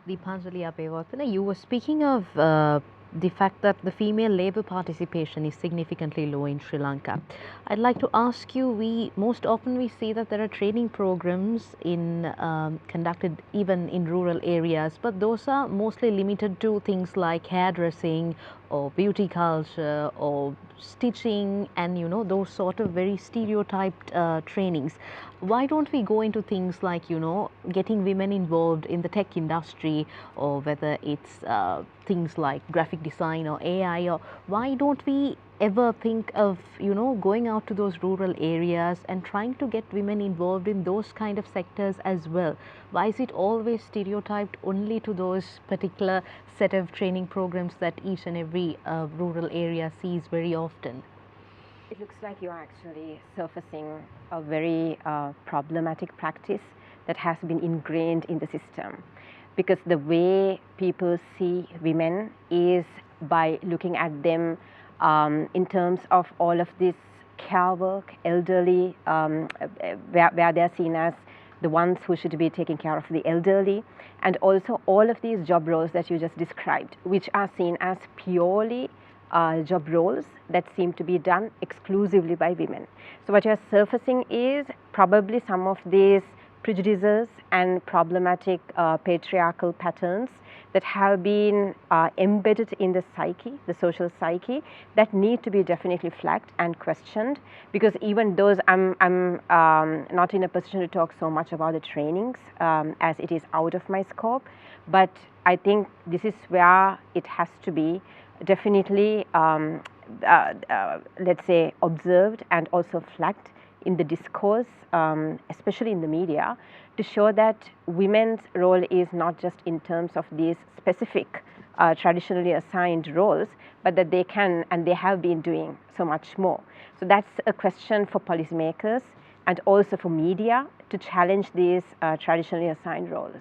Deepanjali Abeyewardene, you were speaking of the fact that the female labor participation is significantly low in Sri Lanka. I'd like to ask you, we most often we see that there are training programs conducted even in rural areas, but those are mostly limited to things like hairdressing or beauty culture or stitching and those sort of very stereotyped trainings. Why don't we go into things like getting women involved in the tech industry, or whether it's things like graphic design or AI, or why don't we ever think of going out to those rural areas and trying to get women involved in those kind of sectors as well? Why is it always stereotyped only to those particular set of training programs that each and every rural area sees very often? It looks like you're actually surfacing a very problematic practice that has been ingrained in the system, because the way people see women is by looking at them in terms of all of this care work, elderly, where they're seen as the ones who should be taking care of the elderly, and also all of these job roles that you just described, which are seen as purely job roles that seem to be done exclusively by women. So what you're surfacing is probably some of these prejudices and problematic patriarchal patterns that have been embedded in the psyche, the social psyche, that need to be definitely flagged and questioned. Because even those, I'm not in a position to talk so much about the trainings as it is out of my scope, but I think this is where it has to be definitely let's say observed and also flagged in the discourse, especially in the media, to show that women's role is not just in terms of these specific traditionally assigned roles, but that they can and they have been doing so much more. So that's a question for policymakers and also for media to challenge these traditionally assigned roles.